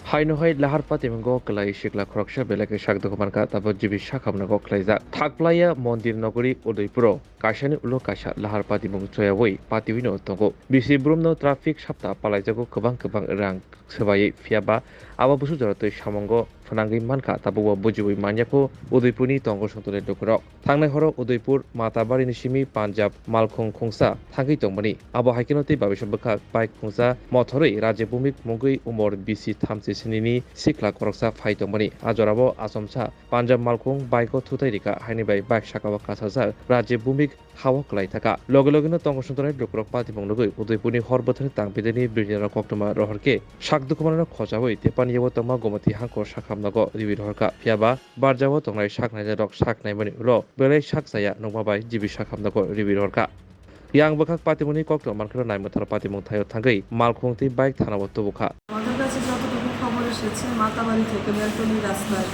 Hainohai lahar patimango kalai shikla khoroksha belake shakdokumanka tabo jibi shakamnago klaijak thakplaya mondir nogori Udaipuro kaishani ulo kaisa lahar patimung choyawoi patiwino tongo bisi brumno traffic sapta palaijago kobang rang sebai fiaba aba busu jaratoi samongo phanangui manka tabo bujiwi manyako Udaipurni tongo sontole dokorok thangnai horo Udaipur matabarini simi Punjab Malkhung khungsa thangui tongmani abo haikinote babisambakha bike khungsa Mothornai rajya bumik mungui umor bisi thamsi sinini sikla koroksa phaitongmani ajorabo Achumsa Punjab Malkhung baiko Thutairika hainibai bike sakawa kasasa rajya bumik hawa klai thaka logologino tongo sontole dokorok patimung logoi Udaipurni horbothani tangpideni brijera koktoma rohorke sakdukumanano khojawoi tepaniyawo tongma gomati hangko sakhamnago ribi rohorka fiaba barjawo tongnai saknaijak saknaimani ulo belai sakjaya nongmabai jibi sakhamnago ribi rohorka yang bakak patimuni kokto mankro naimthar patimung thayo thangei Malkhung ti bike thanawo tobukha আমাদের কাছে যতটুকু খবর এসেছে মাতাবাড়ি থেকে বেলতলি রাস্তায়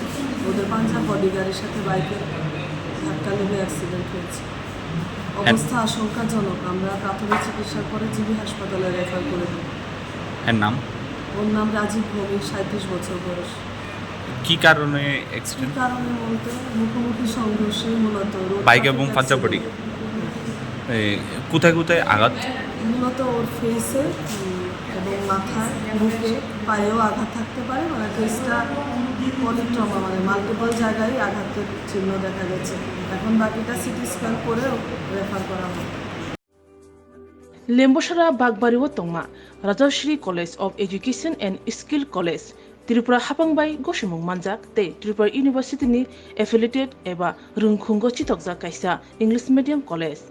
ওদের পাঞ্জাব বডিগার্ডের সাথে বাইকের ধাক্কা লেগে অ্যাক্সিডেন্ট হয়েছে অবস্থা আশঙ্কাজনক আমরা প্রাথমিক চিকিৎসার পরে জিবি হাসপাতালে রেফার করে দিই এর নাম ওর নাম রাজীব ভৌমিক 37 বছর বয়স কি কারণে অ্যাক্সিডেন্ট কারণে বলতে মুখোমুখি সংঘর্ষে মূলত বাইক এবং পাঞ্জাব বডি কোথায় কোথায় আঘাত মূলত ওর ফেসে এবং মাথায় বুকে পায়েও আঘাত থাকতে পারে মানে কেসটা পলিট্রমা মানে মাল্টিপল জায়গায় আঘাতের চিহ্ন দেখা গেছে এখন বাকিটা সিটি স্ক্যান করে রেফার করা হবে Lembosara Bagbariwo Tongma, Rajashri College of Education and Skill College, Tripura Hapangbai Goshimung Manjak, Te Tripura University ni affiliated eba Rungkhungo Chitokja Kaisa English Medium College.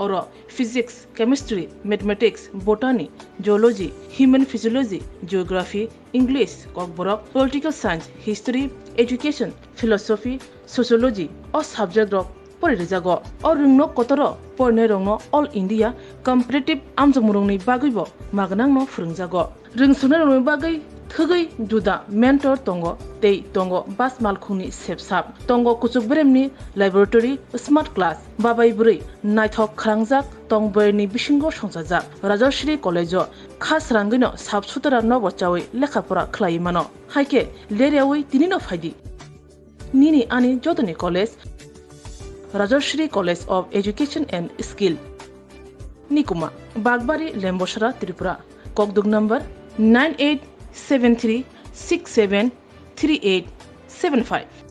Oro Physics, Chemistry, Mathematics, Botany, Geology, Human Physiology, Geography, English, Kokborok, Political Science, History, Education, Philosophy, Sociology, or subject of Thwitwisa or rungno kotoro porne rongno all India competitive amjamurungni bagaibo magnangno phurungjago rungsuna rongni bagai thugai duda mentor tongo tei tongo bas malkhungni sepsap tongo kuchuk bremni laboratory smart class babai buri naithok khrangjak tongboyni bisingo songjajak Rajashri College khas rangino sabsutara nobo chawi lekhapora khlai mano haike leriawi tinino phaidi nini ani jotoni college Rajashri College of Education and Skill Nikuma Bagbari Lembosara Tripura Kokdug number 9873673875